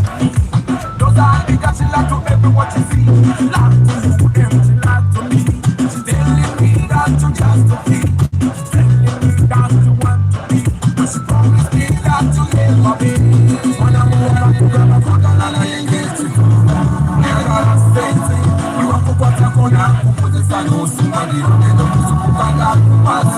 at me. Those are the girls she like to every what you see. Like to you, them she like to me. She's telling me that you just to be. She's telling me that you want to be. But she promised me that you never be. When I'm over to grab a fuck and I ain't get it. Never sente. You want to put a corner. Put the sun on somebody. And the music will come back to pass.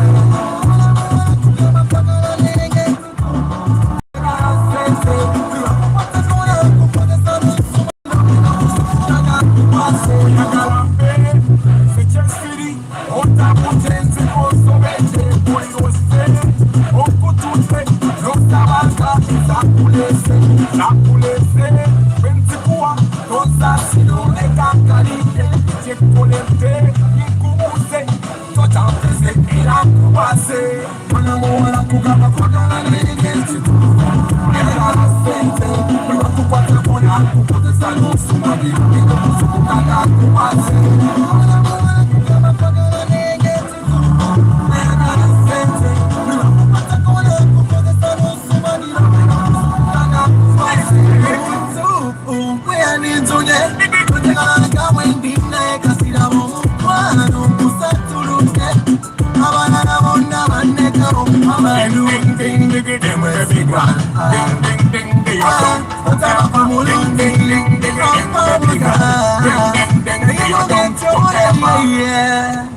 Yeah.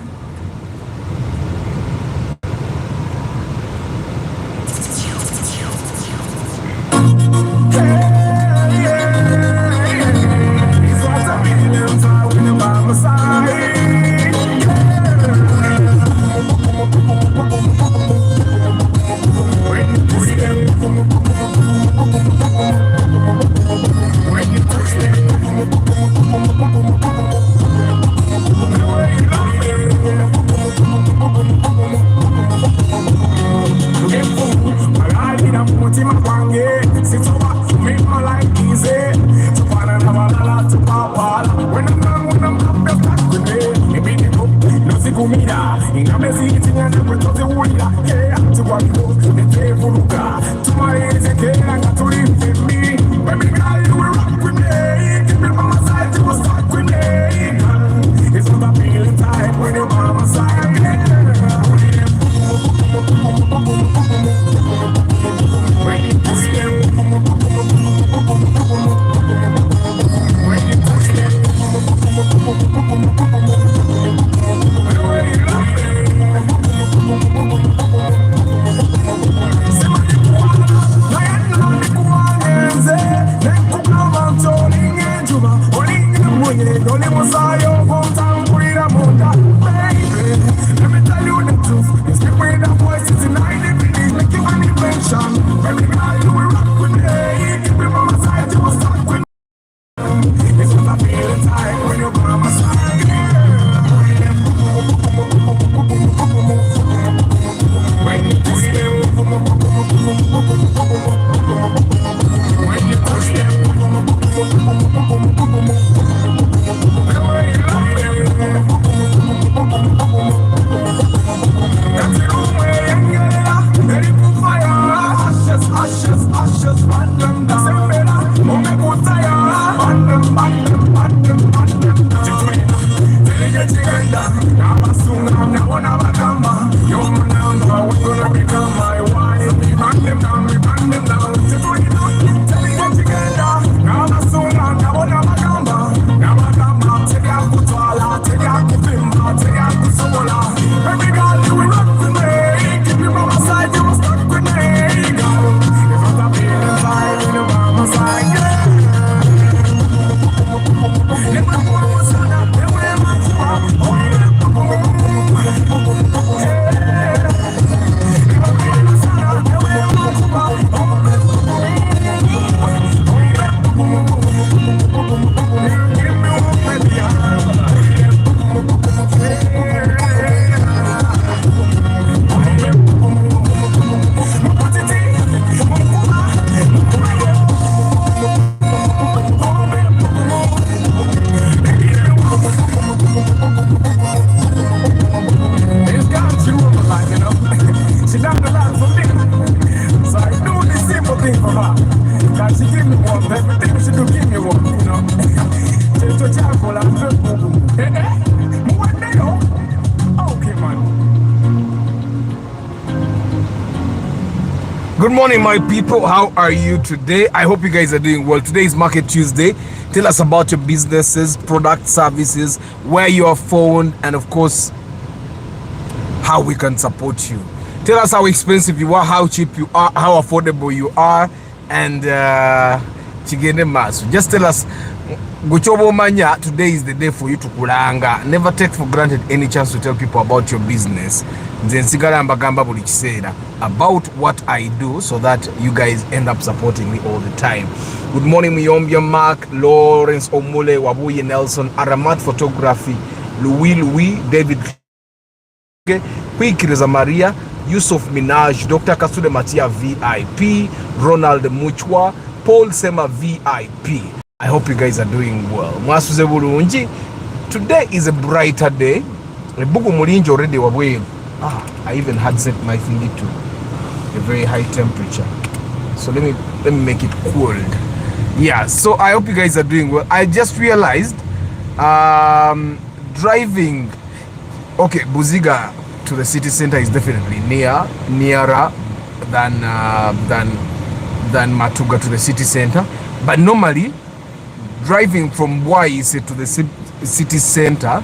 Okay, man. Good morning, my people. How are you today? I hope you guys are doing well. Today is Market Tuesday. Tell us about your businesses, product, services, where you are found, and of course, how we can support you. Tell us how expensive you are, how cheap you are, how affordable you are, and just tell us. Today is the day for you to kulanga. Never take for granted any chance to tell people about your business. About what I do so that you guys end up supporting me all the time. Good morning, Miyombia Mark, Lawrence Omule, Wabuye Nelson, Aramat Photography, Louis, David Kwikiriza Maria, Yusuf Minaj, Dr. Kasude Matia VIP, Ronald Muchwa, Paul Sema VIP. I hope you guys are doing well. Today is a brighter day. Already wabwe. I even had set my finger to a very high temperature. So let me make it cold. Yeah, so I hope you guys are doing well. I just realized driving Buziga to the city center is definitely nearer than Matuga to the city center. But normally driving from Waise to the city center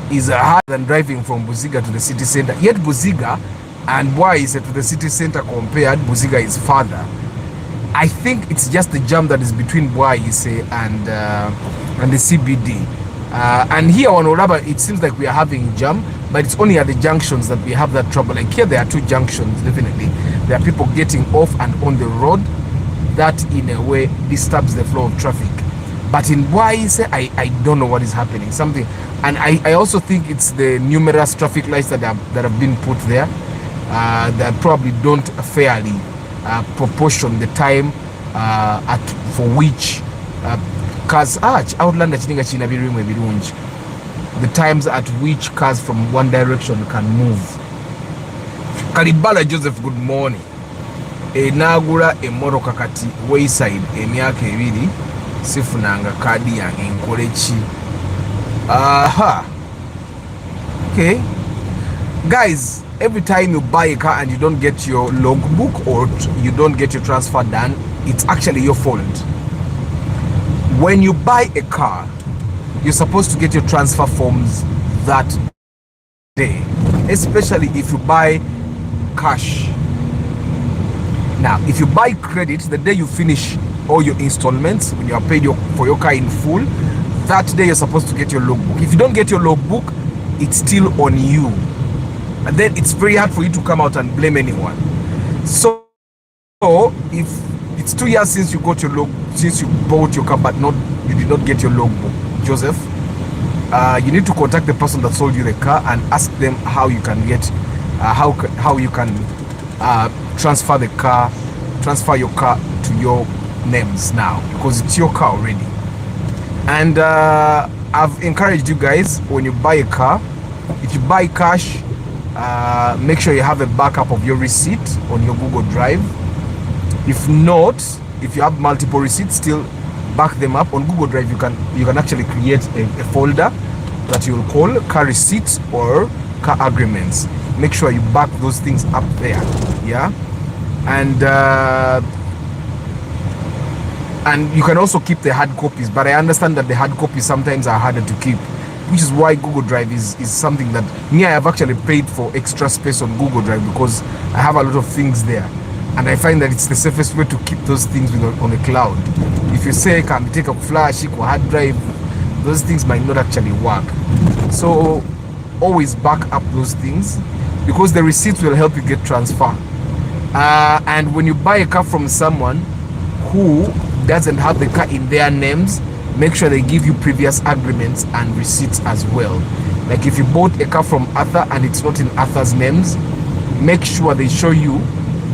is harder than driving from Buziga to the city center. Yet Buziga and Waise to the city center compared, Buziga is farther. I think it's just the jam that is between Waise and the CBD. And here on Oraba, it seems like we are having jam, but it's only at the junctions that we have that trouble. Like here, there are two junctions, definitely. There are people getting off and on the road. That, in a way, disturbs the flow of traffic. But in Waise, I don't know what is happening. Something, and I also think it's the numerous traffic lights that have been put there that probably don't fairly proportion the time for which cars the times at which cars from one direction can move. Kalibala Joseph, good morning. Enagula emoroka kati wayside emyaka ebiri sifunanga kadi yange nkolechi. Okay, guys, every time you buy a car and you don't get your logbook or you don't get your transfer done, it's actually your fault. When you buy a car, you're supposed to get your transfer forms that day, especially if you buy cash. Now, if you buy credit, the day you finish all your installments, when you are paid for your car in full, that day you're supposed to get your logbook. If you don't get your logbook, it's still on you. And then it's very hard for you to come out and blame anyone. So if it's 2 years since you got your since you bought your car, but you did not get your logbook, Joseph, you need to contact the person that sold you the car and ask them how you can get, how you can transfer your car to your names now, because it's your car already. And I've encouraged you guys, when you buy a car, if you buy cash, make sure you have a backup of your receipt on your Google Drive. If not, if you have multiple receipts, still back them up on Google Drive. You can actually create a folder that you'll call car receipts or car agreements. Make sure you back those things up there. Yeah, and you can also keep the hard copies, but I understand that the hard copies sometimes are harder to keep, which is why Google Drive is something that I have actually paid for extra space on Google Drive, because I have a lot of things there, and I find that it's the safest way to keep those things on the cloud. If you say can take a flash or hard drive, those things might not actually work. So always back up those things, because the receipts will help you get transfer. And when you buy a car from someone who doesn't have the car in their names, make sure they give you previous agreements and receipts as well. Like if you bought a car from Arthur and it's not in Arthur's names, make sure they show you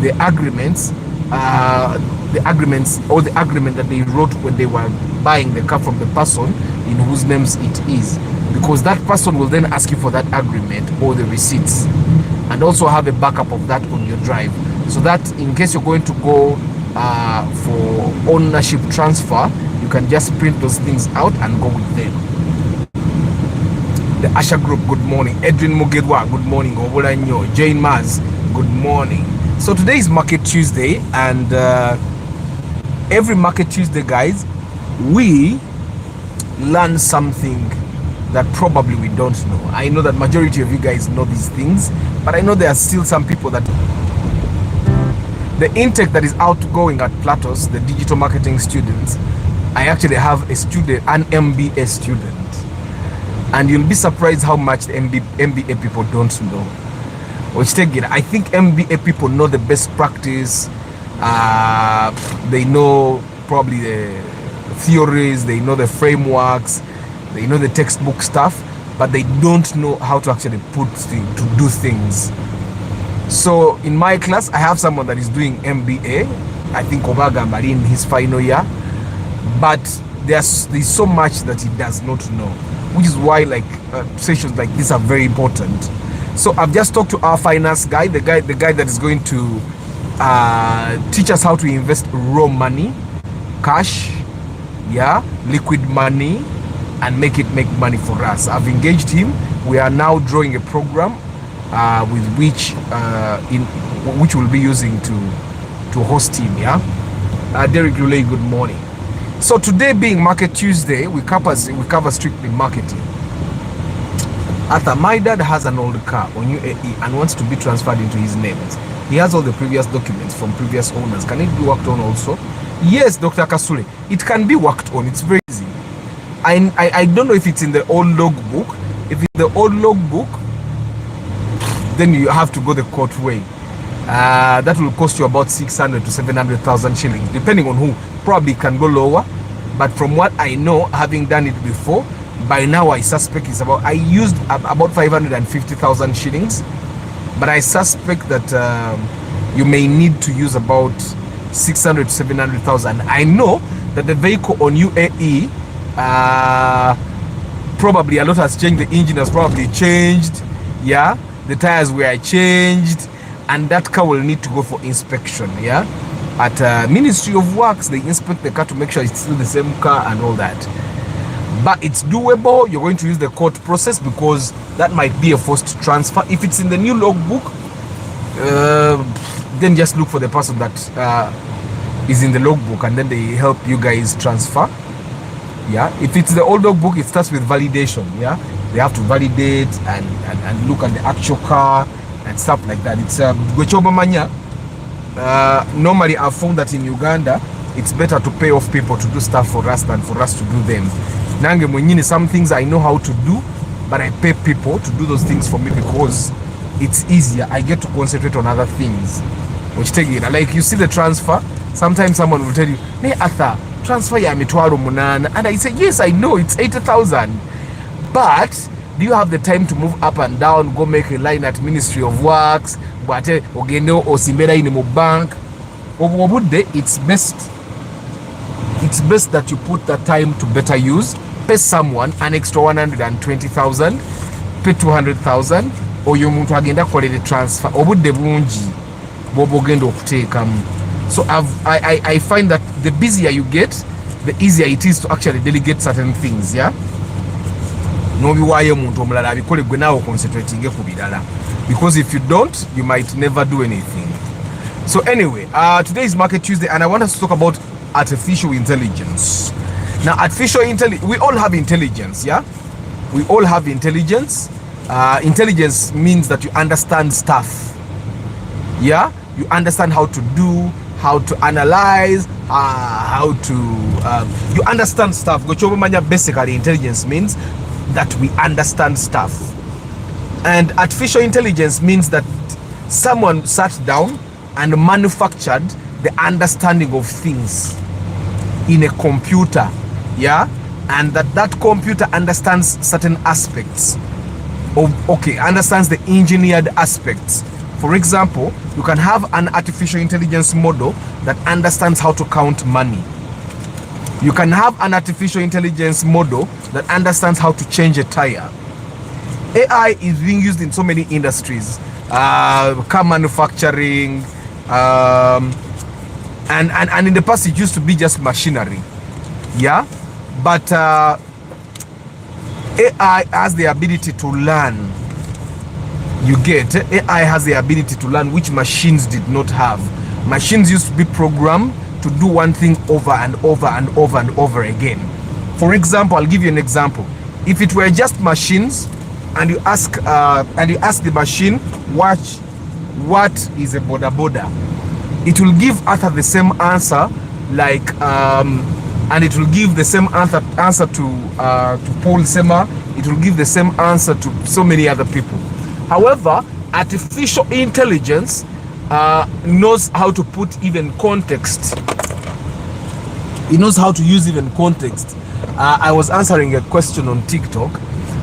the agreements, or the agreement that they wrote when they were buying the car from the person in whose names it is, because that person will then ask you for that agreement or the receipts, and also have a backup of that on your drive, so that in case you're going to go for ownership transfer, you You can just print those things out and go with them. The Asha Group, good morning. Edwin Mugedwa, good morning. Obulanyo, Jane Maz, good morning. So today is Market Tuesday, and every Market Tuesday, guys, we learn something that probably we don't know. I know that majority of you guys know these things, but I know there are still some people that the intake that is outgoing at Platos, the digital marketing students, I actually have a student, an MBA student, and you'll be surprised how much the MBA people don't know. Which take it, I think MBA people know the best practice. They know probably the theories, they know the frameworks, they know the textbook stuff, but they don't know how to actually to do things. So in my class, I have someone that is doing MBA. I think Obaga Mari in his final year, but there's so much that he does not know, which is why sessions like this are very important. So I've just talked to our finance guy, the guy that is going to teach us how to invest raw money, cash, liquid money, and make money for us. I've engaged him. We are now drawing a program with which we'll be using to host him. Derek Luley, good morning. So today being Market Tuesday, we cover strictly marketing. Arthur, my dad has an old car on UAE and wants to be transferred into his name. He has all the previous documents from previous owners. Can it be worked on also? Yes, Dr. Kasule, it can be worked on. It's very easy. I don't know if it's in the old logbook. If it's the old logbook, then you have to go the court way. That will cost you about 600 to 700,000 shillings, depending on who. Probably can go lower, but from what I know, having done it before, by now I suspect it's I used about 550,000 shillings, but I suspect that you may need to use about 600 to 700,000. I know that the vehicle on UAE, probably a lot has changed. The engine has probably changed. The tires were changed, and that car will need to go for inspection. At Ministry of Works, they inspect the car to make sure it's still the same car and all that. But it's doable. You're going to use the court process because that might be a forced transfer. If it's in the new logbook, then just look for the person that is in the logbook, and then they help you guys transfer. If it's the old logbook, it starts with validation. They have to validate and look at the actual car and stuff like that. It's normally I've found that in Uganda, it's better to pay off people to do stuff for us than for us to do them. Nange mwenyini, some things I know how to do, but I pay people to do those things for me because it's easier. I get to concentrate on other things. Which take it, like you see the transfer, sometimes someone will tell you, "Hey Arthur, transfer ya mitwaro munana," and I say, "Yes, I know it's 80,000, but do you have the time to move up and down, go make a line at Ministry of Works, but ogendo osimbera in mo bank?" It's best that you put that time to better use. Pay someone an extra 120,000, pay 200,000, or you muntu agenda kolere transfer. Obudde bungi bobogenda okuteekamu. So I find that the busier you get, the easier it is to actually delegate certain things. Nobiwaayo omuntu omulala abikole gwe naawe concentrating ku birala, because if you don't, you might never do anything. So anyway, today is Market Tuesday, and I want us to talk about artificial intelligence. Now, artificial intelligence, we all have intelligence. We all have intelligence. Intelligence means that you understand stuff. You understand how to do, how to analyze, how to you understand stuff. Basically, intelligence means that we understand stuff, and artificial intelligence means that someone sat down and manufactured the understanding of things in a computer, and that computer understands certain aspects of, understands the engineered aspects. For example, you can have an artificial intelligence model that understands how to count money. You can have an artificial intelligence model that understands how to change a tire. AI is being used in so many industries, car manufacturing, and in the past it used to be just machinery. Yeah, but AI has the ability to learn. You get, AI has the ability to learn, which machines did not have. Machines used to be programmed to do one thing over and over and over and over again. For example, I'll give you an example. If it were just machines, and you ask the machine what is a boda boda, it will give Arthur the same answer, like and it will give the same answer to Paul Sema. It will give the same answer to so many other people. However, artificial intelligence knows how to put even context. It knows how to use even context. I was answering a question on TikTok,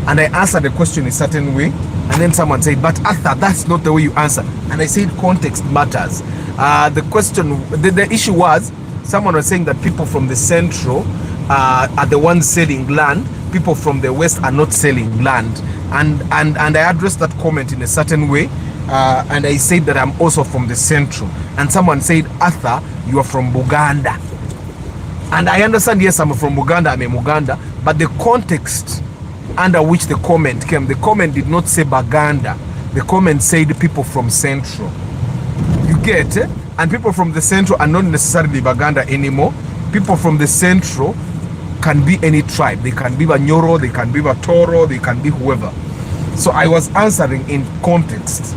and I answered the question in a certain way, and then someone said, but Arthur, that's not the way you answer. And I said, context matters. The question, the issue was, someone was saying that people from the central are the ones selling land, people from the west are not selling land. And I addressed that comment in a certain way, and I said that I'm also from the central. And someone said, Arthur, you are from Uganda. And I understand, yes, I'm from Uganda, I'm in Uganda, but the context under which the comment came, the comment did not say Baganda. The comment said people from Central. You get it? And people from the Central are not necessarily Baganda anymore. People from the Central can be any tribe. They can be Banyoro, they can be Batoro, they can be whoever. So I was answering in context.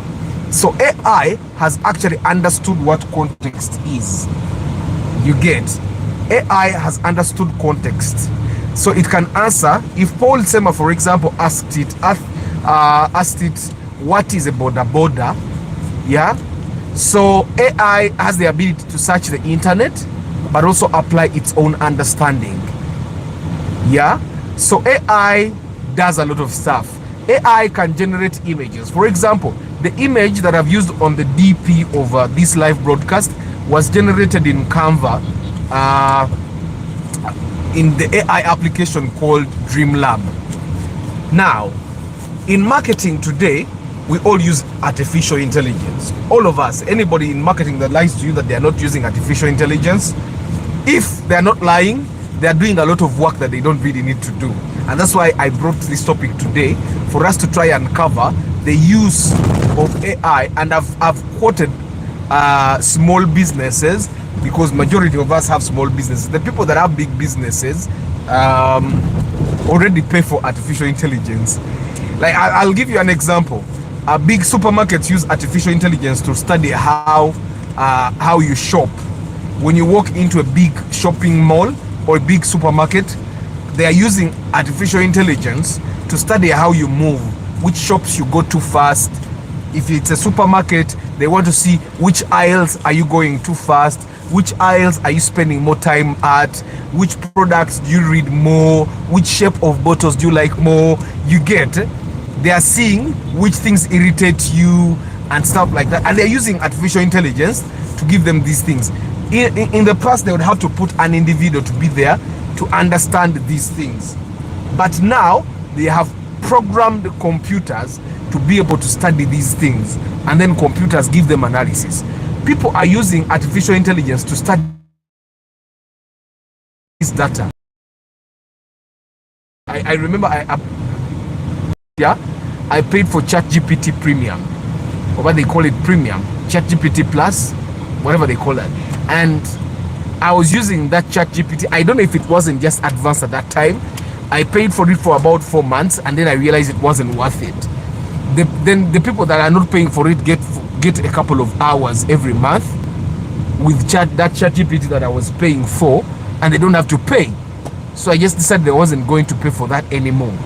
So AI has actually understood what context is. You get? AI has understood context. So it can answer, if Paul Sema, for example, asked it, what is a boda boda? Yeah. So AI has the ability to search the internet, but also apply its own understanding. Yeah. So AI does a lot of stuff. AI can generate images. For example, the image that I've used on the DP of this live broadcast was generated in Canva, in the AI application called Dreamlab. Now, in marketing today, we all use artificial intelligence. All of us, anybody in marketing that lies to you that they are not using artificial intelligence, if they are not lying, they are doing a lot of work that they don't really need to do. And that's why I brought this topic today, for us to try and cover the use of AI. And I've quoted small businesses, because majority of us have small businesses. The people that have big businesses already pay for artificial intelligence. Like I'll give you an example. Big supermarkets use artificial intelligence to study how you shop. When you walk into a big shopping mall or a big supermarket, they are using artificial intelligence to study how you move, which shops you go too fast. If it's a supermarket, they want to see which aisles are you going too fast, which aisles are you spending more time at, which products do you read more, which shape of bottles do you like more. You get, they are seeing which things irritate you and stuff like that, and they're using artificial intelligence to give them these things. In the past, they would have to put an individual to be there to understand these things, but now they have programmed computers to be able to study these things, and then computers give them analysis. People are using artificial intelligence to study this data. I remember I paid for ChatGPT Premium, or what they call it, Premium, ChatGPT Plus, whatever they call it. And I was using that ChatGPT. I don't know if it wasn't just advanced at that time. I paid for it for about 4 months, and then I realized it wasn't worth it. Then the people that are not paying for it get a couple of hours every month with that ChatGPT that I was paying for, and they don't have to pay. So I just decided I wasn't going to pay for that anymore.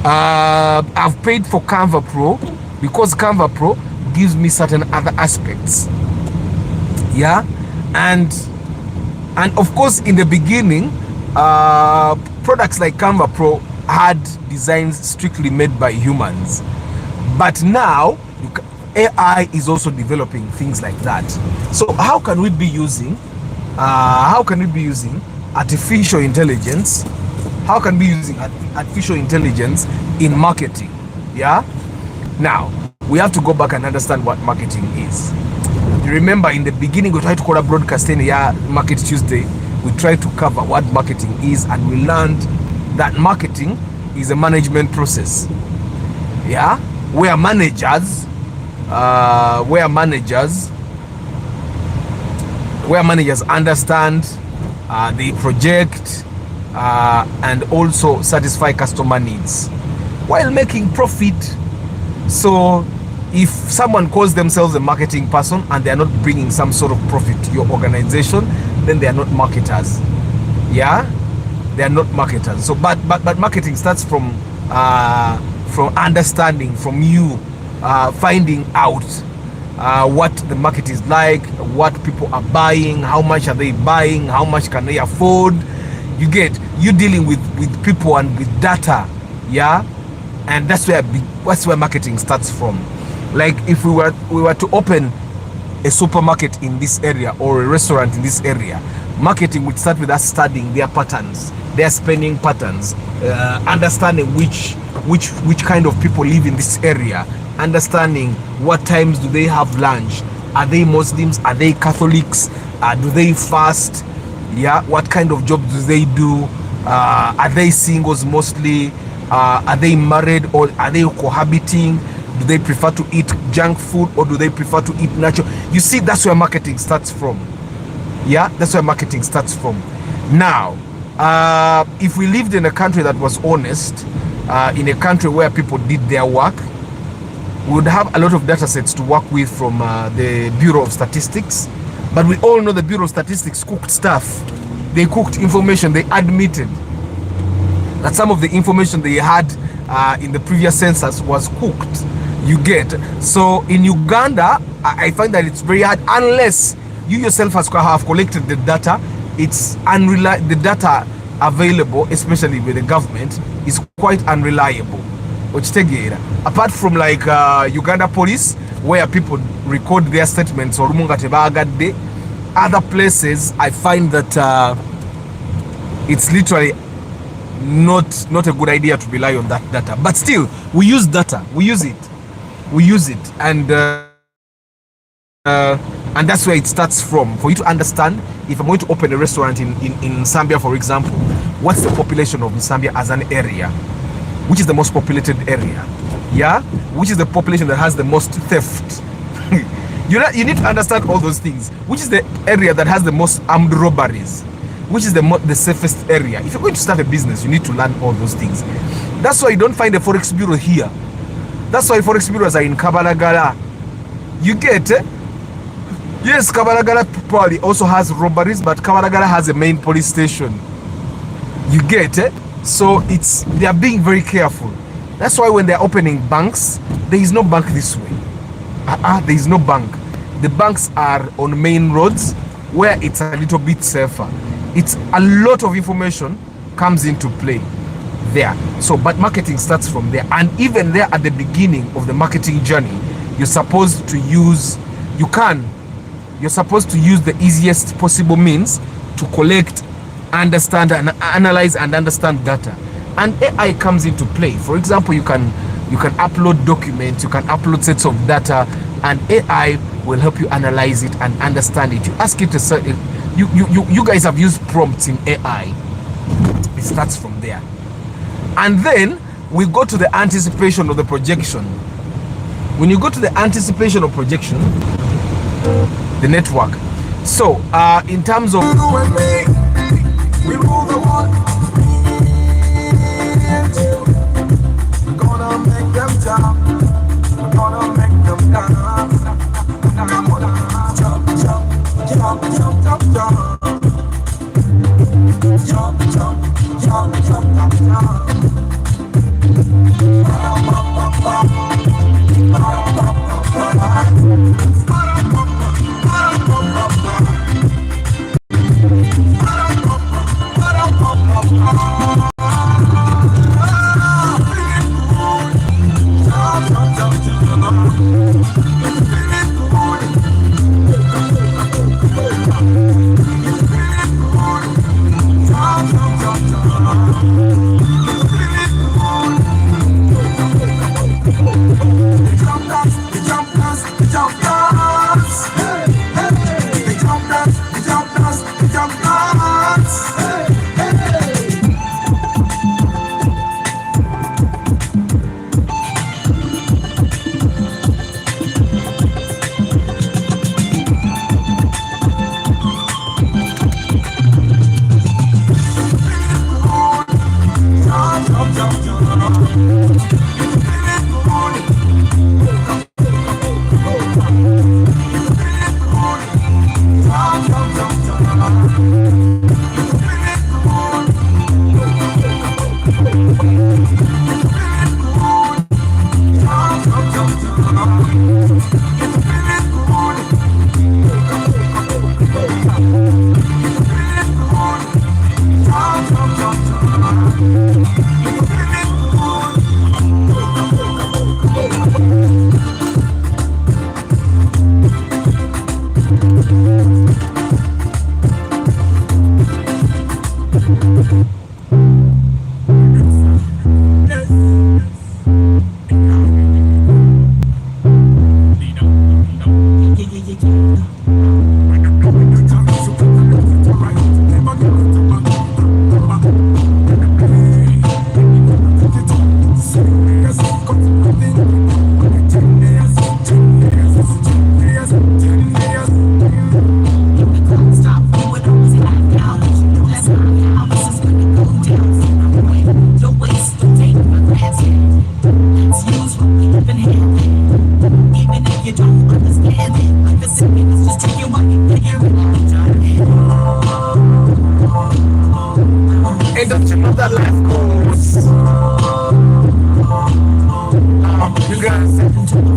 I've paid for Canva Pro because Canva Pro gives me certain other aspects. Yeah, and of course in the beginning, products like Canva Pro had designs strictly made by humans, but now AI is also developing things like that. So how can we be using artificial intelligence? How can we be using artificial intelligence in marketing? Yeah. Now we have to go back and understand what marketing is. You remember in the beginning we tried to call a broadcast in Market Tuesday. we tried to cover what marketing is, and we learned that marketing is a management process. Yeah, where managers understand, they project, and also satisfy customer needs while making profit. So if someone calls themselves a marketing person and they are not bringing some sort of profit to your organization, then they are not marketers. Yeah, they are not marketers. So but marketing starts from understanding, from you finding out what the market is like, what people are buying, how much are they buying, how much can they afford. You get, you dealing with people and with data. Yeah, and that's where marketing starts from. Like if we were to open a supermarket in this area or a restaurant in this area, marketing would start with us studying their patterns, their spending patterns, understanding which kind of people live in this area, understanding what times do they have lunch, are they Muslims, are they Catholics, do they fast, yeah, what kind of jobs do they do, are they singles mostly, are they married or are they cohabiting, do they prefer to eat junk food or do they prefer to eat natural. You see, that's where marketing starts from. Yeah, that's where marketing starts from. Now, if we lived in a country that was honest, in a country where people did their work, we would have a lot of data sets to work with from the Bureau of Statistics. But we all know the Bureau of Statistics cooked stuff. They cooked information. They admitted that some of the information they had in the previous census was cooked. You get. So in Uganda, I find that it's very hard unless you yourself have collected the data. It's unreliable. The data available, especially with the government, is quite unreliable. Apart from like Uganda police, where people record their statements or other places, I find that it's literally not a good idea to rely on that data. But still, we use data. We use it, and that's where it starts from. For you to understand, if I'm going to open a restaurant in Zambia, for example, what's the population of Zambia as an area? Which is the most populated area? Yeah, which is the population that has the most theft? You need to understand all those things. Which is the area that has the most armed robberies? Which is the safest area? If you're going to start a business, you need to learn all those things. That's why you don't find a forex bureau here. That's why forex bureaus are in Kabalagala. You get it? Yes, Kabalagala probably also has robberies, but Kabalagala has a main police station. You get it? So they are being very careful. That's why when they're opening banks, there is no bank this way. There is no bank. The banks are on main roads where it's a little bit safer. It's a lot of information comes into play there. So, but marketing starts from there. And even there at the beginning of the marketing journey, you're supposed to use the easiest possible means to collect, understand, and analyze and understand data. And AI comes into play. For example, you can upload documents, you can upload sets of data, and AI will help you analyze it and understand it. You ask it to you guys have used prompts in AI. It starts from there. And then we go to the anticipation of the projection. When you go to the anticipation of projection, the network. So in terms of we rule the world. We're gonna make them jump. We're gonna make them dance. Come on, jump, jump, jump, jump, jump, jump. Jump, jump, jump, jump, jump, jump. know that life goes. You gotta step into the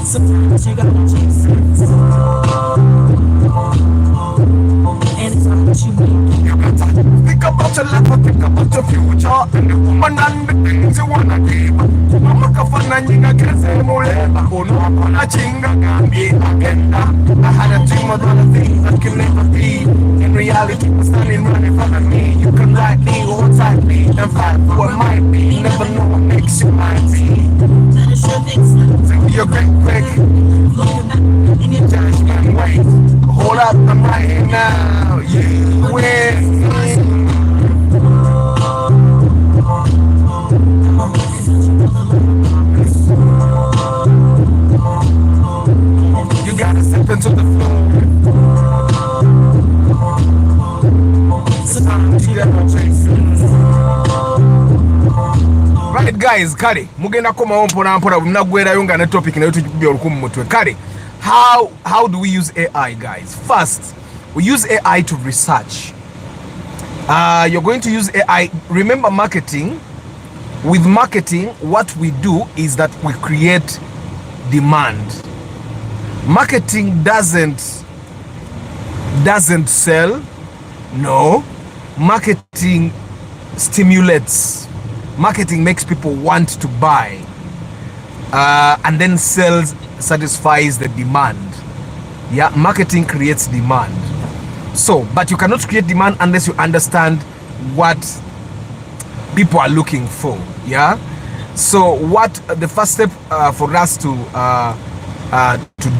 sometimes you gotta chase it. And it's not what you make. You gotta think about your life, think about your future, and the woman and the things you wanna give. Mama kafana nyinga kese muleba, uno wakona chinga gambi agenda. I had a dream of all the things that can never be. In reality, I'm standing right in front of me. You can write me, hold tight me, and fight for what might be. You never know what makes you mighty. So you're quick, in your judgment, wait. Hold up, I'm right here now. You win. You gotta step into the flow. Right guys, kale mugenda koma mpona mpona mnagwera yonga na topic na yotu kubya olukumu mutwe. Kale, how do we use AI, guys? First, we use AI to research. You're going to use AI. Remember marketing. With marketing, what we do is that we create demand. Marketing doesn't sell. No. Marketing stimulates. Marketing makes people want to buy. And then sales satisfies the demand. Yeah, marketing creates demand. So, but you cannot create demand unless you understand what people are looking for. Yeah. So, what the first step for us to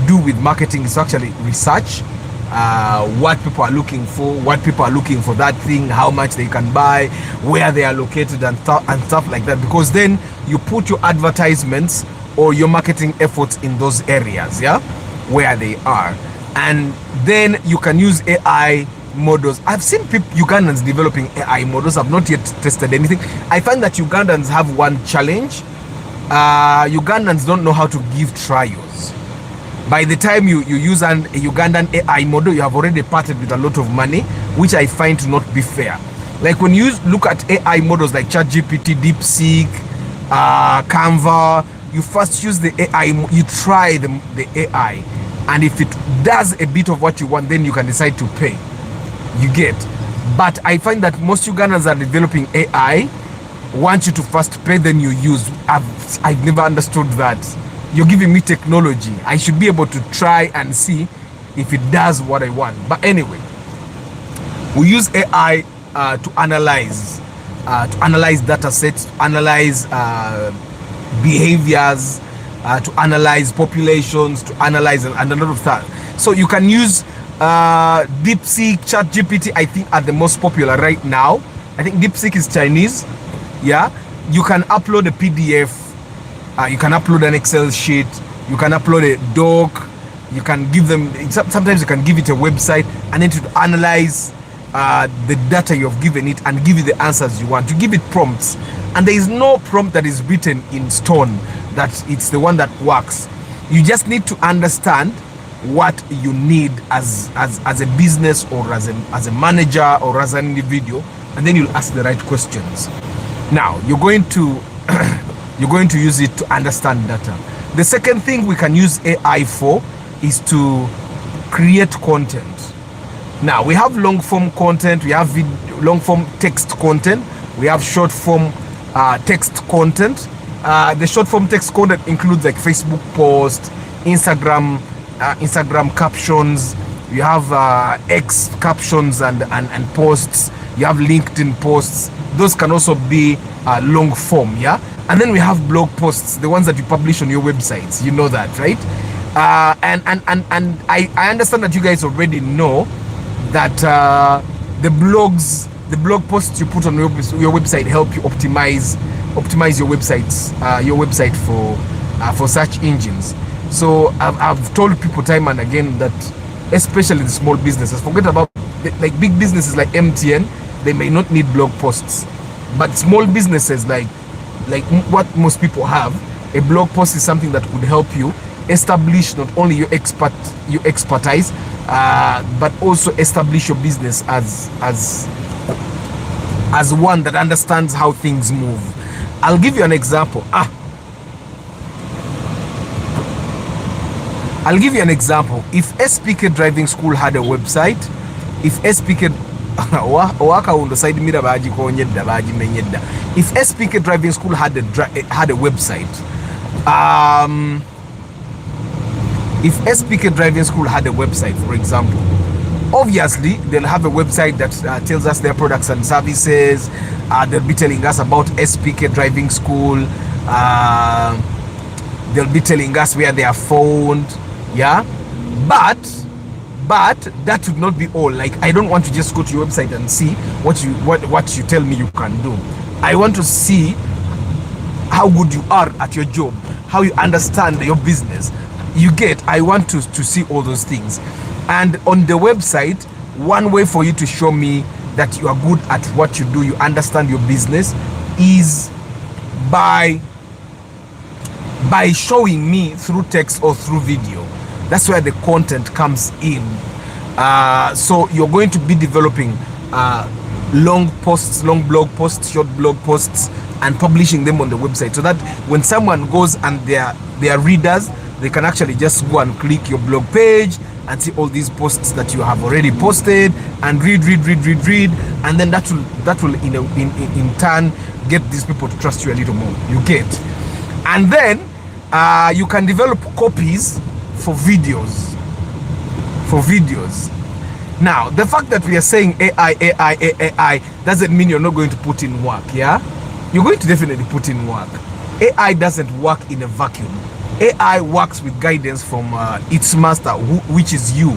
do with marketing is actually research what people are looking for, what people are looking for that thing, how much they can buy, where they are located, and stuff like that. Because then you put your advertisements or your marketing efforts in those areas, yeah, where they are, and then you can use AI models. I've seen Ugandans developing AI models. I've not yet tested anything. I find that Ugandans have one challenge. Ugandans don't know how to give trials. By the time you use a Ugandan AI model, you have already parted with a lot of money, which I find to not be fair. Like when you look at AI models like ChatGPT, DeepSeek, Canva, you first use the AI, you try the AI, and if it does a bit of what you want, then you can decide to pay. You get. But I find that most Ugandans are developing AI, want you to first pay, then you use. I've never understood that. You're giving me technology. I should be able to try and see if it does what I want. But anyway, we use AI to analyze data sets, to analyze behaviors, to analyze populations, to analyze and a lot of that. So you can use DeepSeek, ChatGPT, I think are the most popular right now. I think DeepSeek is Chinese. Yeah, you can upload a PDF. You can upload an Excel sheet. You can upload a doc. You can give them, sometimes you can give it a website and then to analyze the data you've given it and give you the answers you want. You give it prompts, and there is no prompt that is written in stone that it's the one that works. You just need to understand what you need as a business or as a manager or as an individual, and then you'll ask the right questions. Now you're going to use it to understand data. The second thing we can use AI for is to create content. Now we have long form content, we have long form text content, we have short form text content. The short form text content includes like Facebook posts, Instagram captions, you have X captions and posts, you have LinkedIn posts. Those can also be long form, yeah. And then we have blog posts, the ones that you publish on your websites. You know that, right? And I understand that you guys already know that the blog posts you put on your website help you optimize your website for search engines. So I've told people time and again that, especially the small businesses, forget about like big businesses like MTN, they may not need blog posts, but small businesses like what most people have, a blog post is something that could help you establish not only your expertise, but also establish your business as one that understands how things move. I'll give you an example. I'll give you an example. If SPK Driving School had a website, if SPK if SPK Driving School had a website, if SPK Driving School had a website, for example, obviously they'll have a website that tells us their products and services. They'll be telling us about SPK Driving School. They'll be telling us where they are found. Yeah, but that would not be all. Like, I don't want to just go to your website and see what you tell me you can do. I want to see how good you are at your job, how you understand your business. You get, I want to see all those things. And on the website, one way for you to show me that you are good at what you do, you understand your business, is by showing me through text or through video. That's where the content comes in. So you're going to be developing long posts, long blog posts, short blog posts, and publishing them on the website, so that when someone goes and they are readers, they can actually just go and click your blog page and see all these posts that you have already posted and read, and then that will in turn get these people to trust you a little more. You get, and then you can develop copies for videos. Now, the fact that we are saying AI doesn't mean you're not going to put in work. Yeah, you're going to definitely put in work. AI doesn't work in a vacuum. AI works with guidance from its master, which is you.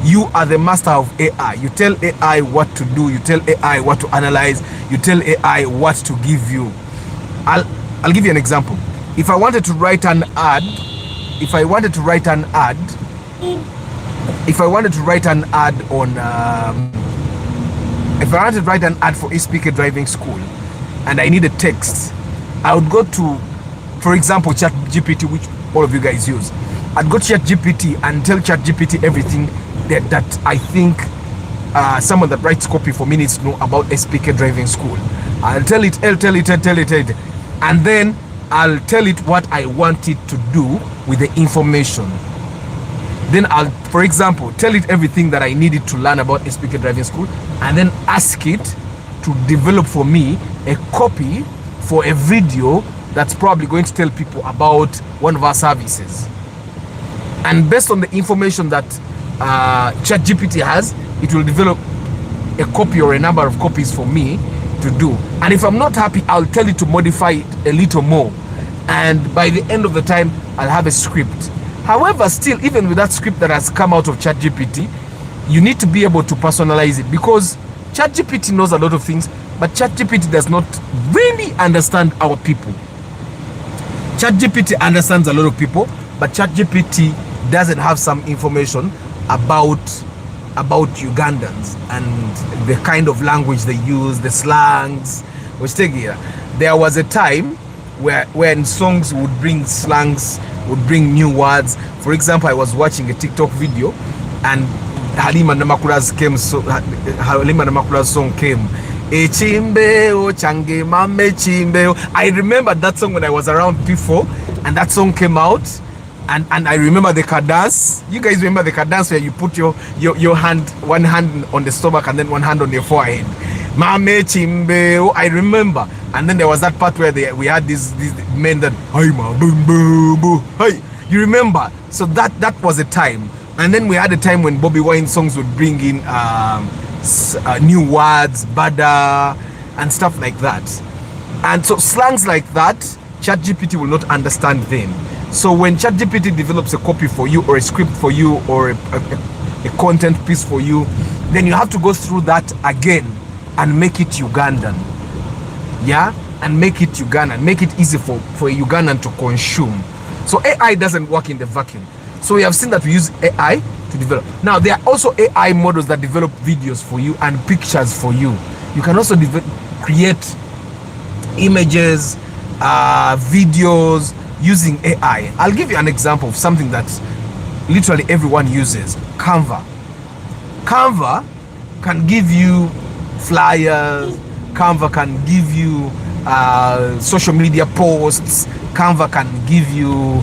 You are the master of AI. You tell AI what to do. You tell AI what to analyze. You tell AI what to give you. I'll give you an example. If I wanted to write an ad, for SPK Driving School and I needed text, I would go to, for example, ChatGPT, which all of you guys use. I'd go to ChatGPT and tell ChatGPT everything that I think someone that writes copy for me needs to know about SPK Driving School. I'll tell it, and then I'll tell it what I want it to do with the information. Then I'll, for example, tell it everything that I needed to learn about SPK Driving School, and then ask it to develop for me a copy for a video that's probably going to tell people about one of our services. And based on the information that ChatGPT has, it will develop a copy or a number of copies for me to do. And if I'm not happy, I'll tell it to modify it a little more. And by the end of the time, I'll have a script. However, still, even with that script that has come out of ChatGPT, you need to be able to personalize it, because ChatGPT knows a lot of things, but ChatGPT does not really understand our people. ChatGPT understands a lot of people, but ChatGPT doesn't have some information about Ugandans and the kind of language they use, the slangs. There was a time when songs would bring slangs, would bring new words. For example, I was watching a TikTok video and Halima Namakula's song came. I remember that song when I was around P4 and that song came out, and I remember the cadence. You guys remember the cadence where you put your hand, one hand on the stomach and then one hand on your forehead. Mame Chimbeo, I remember. And then there was that part where we had these men that, hey, you remember? So that was a time. And then we had a time when Bobby Wine songs would bring in new words, bada, and stuff like that. And so slangs like that, ChatGPT will not understand them. So when ChatGPT develops a copy for you, or a script for you, or a content piece for you, then you have to go through that again and make it Ugandan. Yeah? And make it Ugandan. Make it easy for a Ugandan to consume. So AI doesn't work in the vacuum. So we have seen that we use AI to develop. Now, there are also AI models that develop videos for you and pictures for you. You can also create images, videos, using AI. I'll give you an example of something that literally everyone uses. Canva. Canva can give you flyers. Canva can give you social media posts. Canva can give you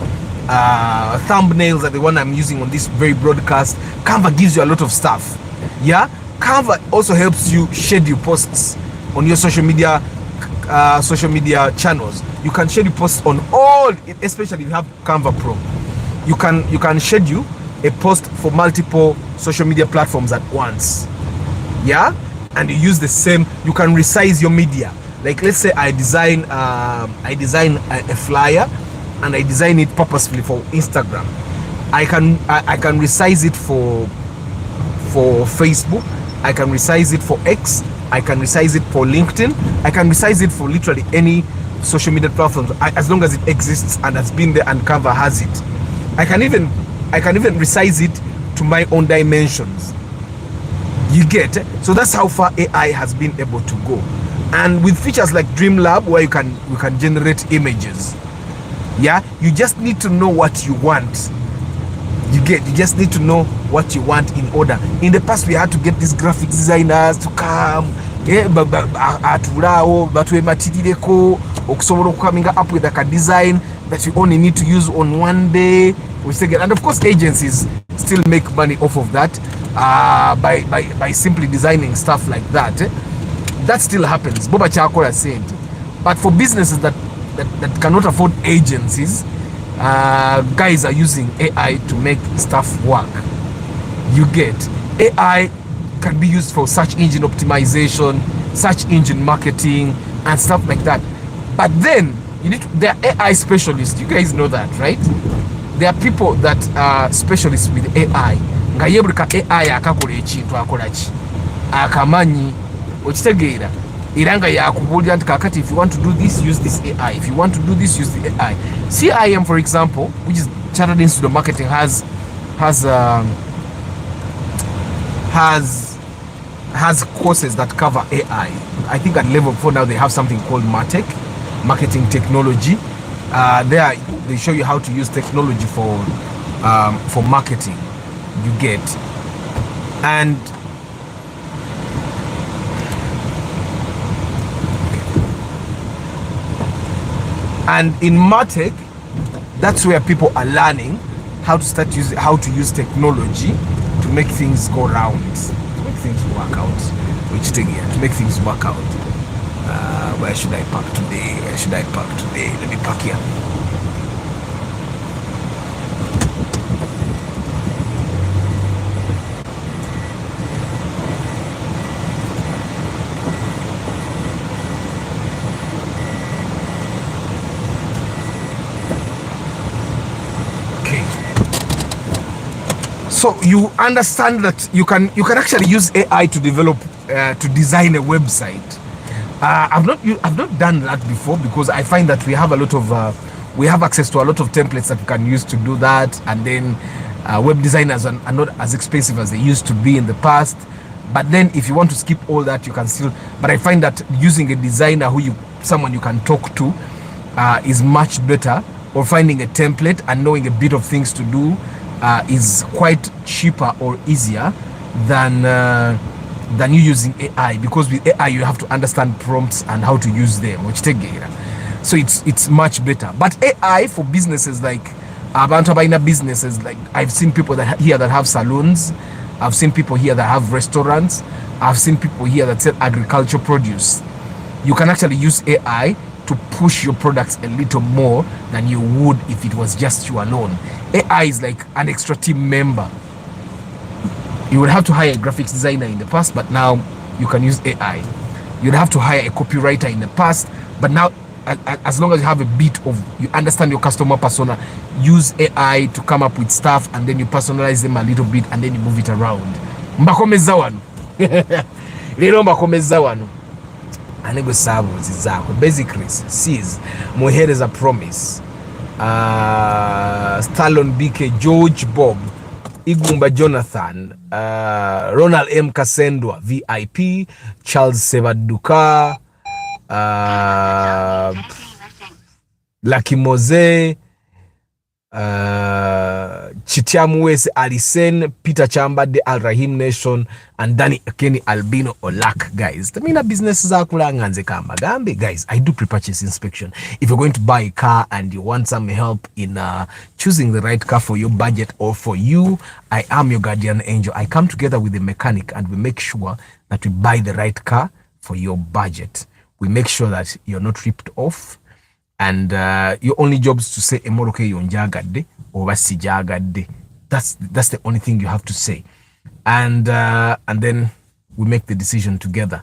thumbnails, like the one I'm using on this very broadcast. Canva gives you a lot of stuff. Yeah, Canva also helps you schedule posts on your social media channels. You can schedule posts on all, especially if you have Canva Pro. You can schedule a post for multiple social media platforms at once. Yeah, and you use the same. You can resize your media. Like, let's say I design a flyer, and I design it purposefully for Instagram. I can resize it for Facebook. I can resize it for X. I can resize it for LinkedIn. I can resize it for literally any social media platform, as long as it exists and has been there and Canva has it. I can even resize it to my own dimensions. You get it? So that's how far AI has been able to go. And with features like Dreamlab, where you can generate images. Yeah, you just need to know what you want. You just need to know what you want in order. In the past, we had to get these graphic designers to come, atulao batwematilireko okusobola coming up with like a design that you only need to use on one day. And of course, agencies still make money off of that by simply designing stuff like that. That still happens. Boba Chakola said. But for businesses that cannot afford agencies, guys are using AI to make stuff work. You get, AI can be used for search engine optimization, search engine marketing, and stuff like that. But then there are AI specialists. You guys know that, right? There are people that are specialists with AI. Nga yebulika AI akakola ekintu akolaki akamanyi okitegeera era nga yakubulira nti kakati, if you want to do this, use this AI. If you want to do this, use the AI. CIM, for example, which is Chartered Institute of Marketing, has courses that cover AI. I think at level 4 now they have something called MarTech, marketing technology. There they show you how to use technology for marketing. You get, and in MarTech, that's where people are learning how to use technology to make things go round, to make things work out. To make things work out. Where should I park today? Let me park here. So you understand that you can actually use AI to develop to design a website. I've not done that before, because I find that we have access to a lot of templates that we can use to do that, and then web designers are not as expensive as they used to be in the past. But then if you want to skip all that, you can still. But I find that using a designer someone you can talk to is much better, or finding a template and knowing a bit of things to do is quite cheaper or easier than you using AI, because with AI you have to understand prompts and how to use them, which take data. So it's much better. But AI for businesses like businesses, like I've seen people that have salons, I've seen people here that have restaurants, I've seen people here that sell agricultural produce. You can actually use AI to push your products a little more than you would if it was just you alone. AI is like an extra team member. You would have to hire a graphics designer in the past, but now you can use AI. You'd have to hire a copywriter in the past, but now as long as you have a bit of, you understand your customer persona, use AI to come up with stuff, and then you personalize them a little bit, and then you move it around. Mbakomeza wano. Lero mbakomeza wano. Anego sabo zizako. Basically, sees muhereza promise. Stallone BK, George Bob, Igumba Jonathan, Ronald M. Kasendwa, VIP, Charles Sevaduka, Lucky Mose, Chitiamuwese Alisen, Peter Chambade, Al Rahim Nation, and Danny Kenny Albino Olak, guys. The mina business guys, I do pre-purchase inspection. If you're going to buy a car and you want some help in choosing the right car for your budget or for you, I am your guardian angel. I come together with the mechanic and we make sure that we buy the right car for your budget. We make sure that you're not ripped off. And your only job is to say emoroke yonjagadde or sijagadde. That's the only thing you have to say, and then we make the decision together.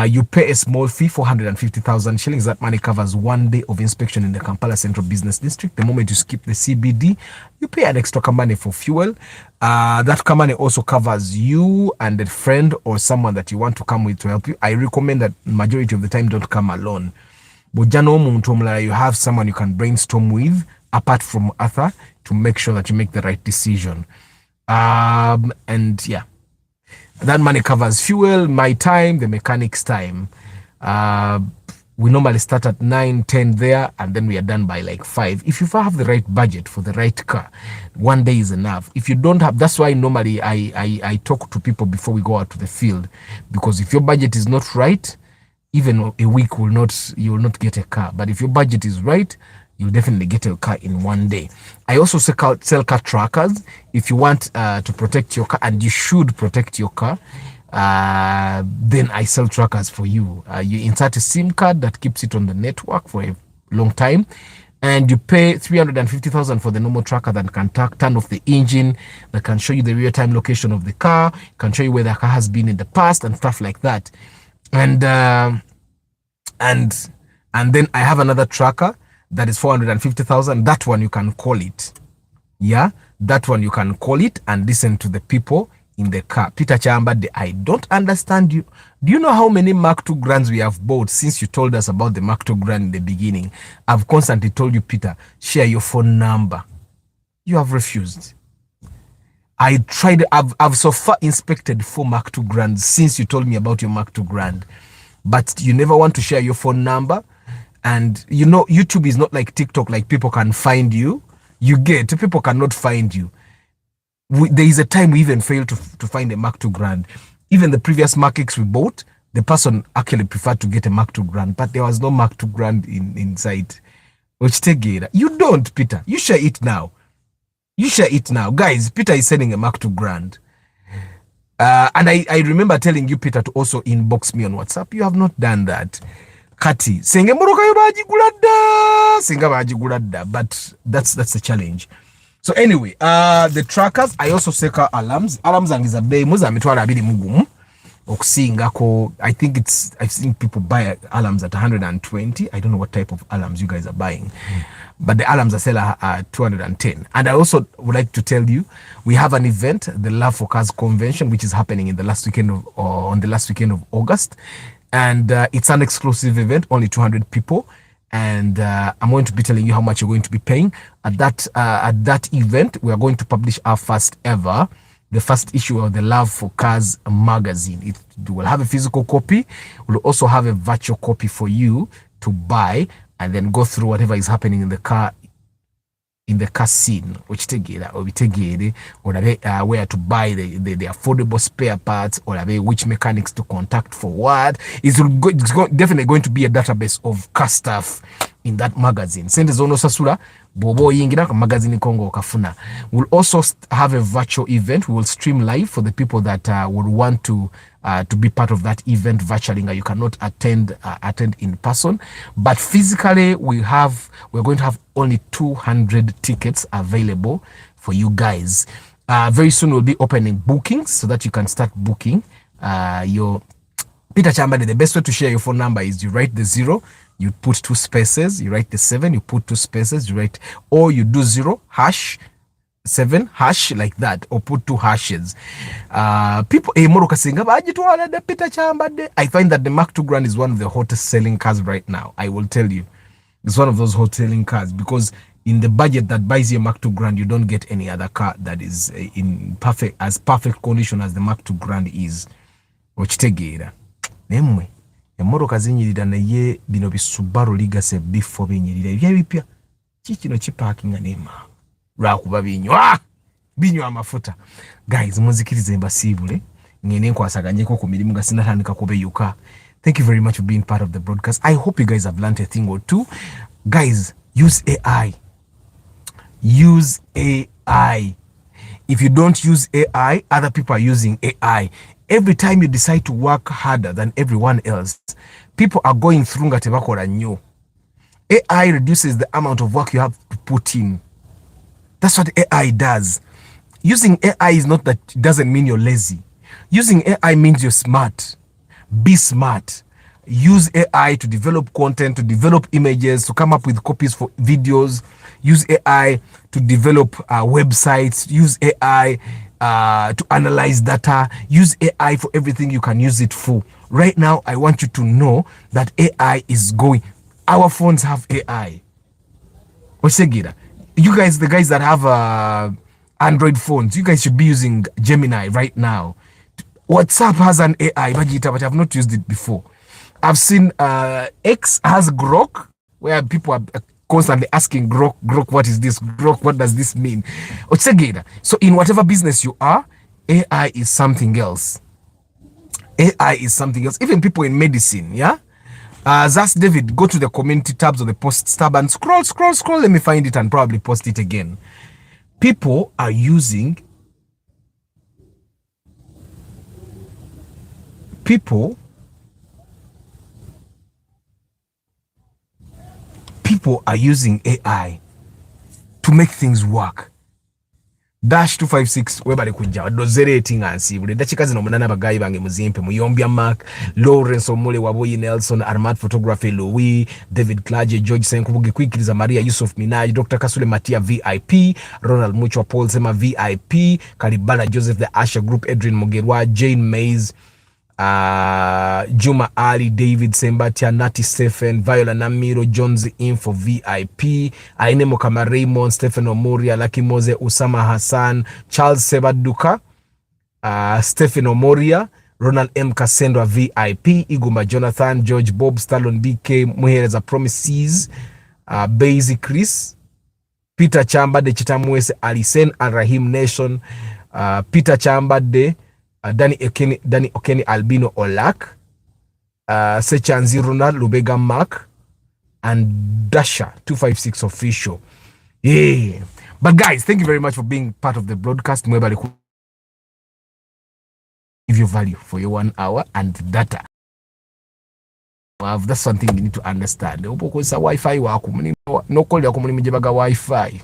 You pay a small fee, 450,000 shillings. That money covers 1 day of inspection in the Kampala Central Business District. The moment you skip the CBD, you pay an extra kamane for fuel. That kamane also covers you and a friend or someone that you want to come with to help you. I recommend that majority of the time don't come alone. You have someone you can brainstorm with apart from Arthur to make sure that you make the right decision. And yeah, that money covers fuel, my time, the mechanic's time. We normally start at 9, 10 there, and then we are done by like 5. If you have the right budget for the right car, 1 day is enough. If you don't have, that's why normally I talk to people before we go out to the field, because if your budget is not right, even a week you will not get a car. But if your budget is right, you'll definitely get a car in 1 day. I also sell car trackers. If you want to protect your car, and you should protect your car, then I sell trackers for you. You insert a SIM card that keeps it on the network for a long time, and you pay 350,000 for the normal tracker that can turn off the engine, that can show you the real-time location of the car, can show you where the car has been in the past and stuff like that. And then I have another tracker that is 450,000. That one you can call it. Yeah, that one you can call it and listen to the people in the car. Peter Chambade, I don't understand you. Do you know how many Mark II Grands we have bought since you told us about the Mark II Grand in the beginning? I've constantly told you, Peter, share your phone number. You have refused. I tried, I've so far inspected 4 Mark II Grands since you told me about your Mark II Grand, but you never want to share your phone number. And you know, YouTube is not like TikTok, like people can find you. People cannot find you. There is a time we even failed to find a Mark II Grand. Even the previous Mark X we bought, the person actually preferred to get a Mark II Grand, but there was no Mark II Grand inside. Which take it. You don't, Peter. You share it now. You share it now. Guys, Peter is sending a Mark II Grand. And I remember telling you, Peter, to also inbox me on WhatsApp. You have not done that. Kati, but that's the challenge. So anyway, the trackers, I also sell alarms. Alarms are bay muzamitwala abiri mugumu. I've seen people buy alarms at 120. I don't know what type of alarms you guys are buying, but the alarms I sell are 210. And I also would like to tell you, we have an event, the Love for Cars Convention, which is happening on the last weekend of August. And it's an exclusive event, only 200 people. And I'm going to be telling you how much you're going to be paying. At that event, we are going to publish our the first issue of the Love for Cars magazine. It will have a physical copy. We'll also have a virtual copy for you to buy and then go through whatever is happening in the car scene, which or where to buy the affordable spare parts, or which mechanics to contact for what. It's definitely going to be a database of car stuff in that magazine. Sente zono sasula bobo yingira ka magazine kongo kafuna. We'll also have a virtual event. We will stream live for the people that would want to be part of that event virtually. You cannot attend in person, but physically we're going to have only 200 tickets available for you guys. Very soon we'll be opening bookings so that you can start booking your Peter Chambade. The best way to share your phone number is you write the 0, you put 2 spaces, you write the 7, you put 2 spaces, or you do 0 # 7 # like that, or put 2 hashes. People Peter Chambade. I find that the Mark II Grand is one of the hottest selling cars right now. I will tell you, it's one of those hot selling cars, because in the budget that buys your Mark II Grand, you don't get any other car that is in perfect condition as the Mark II Grand is. Okitegeera nemwe emmotoka zinyirira naye bino bisubaru ligase bifo binyirira ebyebipya kikino kiparkinga nema lwakuba binywa amafuta. Guys, munzikirize mbasiibule ngene nkwasaganyeko ku mirimu nga sinatandika kubeyuka. Thank you very much for being part of the broadcast. I hope you guys have learned a thing or two. Guys, use AI. Use AI. If you don't use AI, other people are using AI. Every time you decide to work harder than everyone else, people are going through ngatebakora new. AI reduces the amount of work you have to put in. That's what AI does. Using AI is not that it doesn't mean you're lazy. Using AI means you're smart. Be smart. Use AI to develop content, to develop images, to come up with copies for videos. Use AI to develop websites. Use AI to analyze data. Use AI for everything you can use it for. Right now, I want you to know that AI is going. Our phones have AI. You guys, the guys that have Android phones, you guys should be using Gemini right now. WhatsApp has an AI, but I've not used it before. I've seen X has Grok, where people are constantly asking Grok, what is this? Grok, what does this mean? So in whatever business you are, AI is something else. AI is something else. Even people in medicine, yeah? That's David, go to the community tabs of the post tab and scroll. Let me find it and probably post it again. People are using people are using AI to make things work. Dash 256 webale kujja dozerating ansibule dakika zino munana bagayi bange muzimpe muyombya Mark Lawrence Omule Waboyi Nelson Armat Photography Louis David Klaje George Senkubugi Kwikiriza Maria Yusuf Minaj Dr. Kasule Matia VIP Ronald Muchwa Paul Sema VIP Kalibala Joseph the Asher Group Adrian Mugerwa Jane Mays Juma Ali David Sembatia Nati Stephen Viola Namiro Jones Info VIP Ainemo Kama Raymond Stephen Omoria Lucky Mose Usama Hassan Charles Sebaduka Stephen Omoria Ronald M Kasendwa VIP Iguma Jonathan George Bob Stallon BK Muhereza Promises Basic Chris Peter Chambade Chitamwese Alisen and Rahim Nation Peter Chambade Danny Okeni Albino Olak, Sechanzi Ronald Lubega Mark, and Dasha 256 official. Yeah. But guys, thank you very much for being part of the broadcast. Give you value for your 1 hour and data. That's something you need to understand. Wi-Fi no call your community Wi-Fi.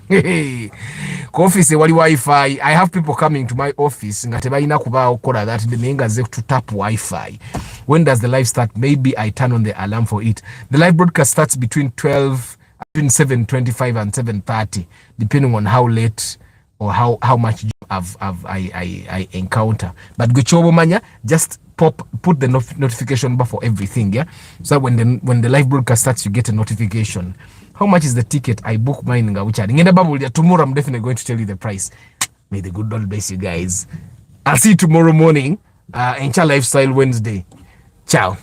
Office wali Wi-Fi. I have people coming to my office ngatebalina kuba okola that the mengaze to tap Wi-Fi. When does the live start? Maybe I turn on the alarm for it. The live broadcast starts between 7:25 and 7:30, depending on how late or how much I encounter. But Guchobo Manya, just put the notification bar for everything, yeah. So when the live broadcast starts, you get a notification. How much is the ticket? I book mine tomorrow. I'm definitely going to tell you the price. May the good Lord bless you guys. I'll see you tomorrow morning. Encha Lifestyle Wednesday. Ciao.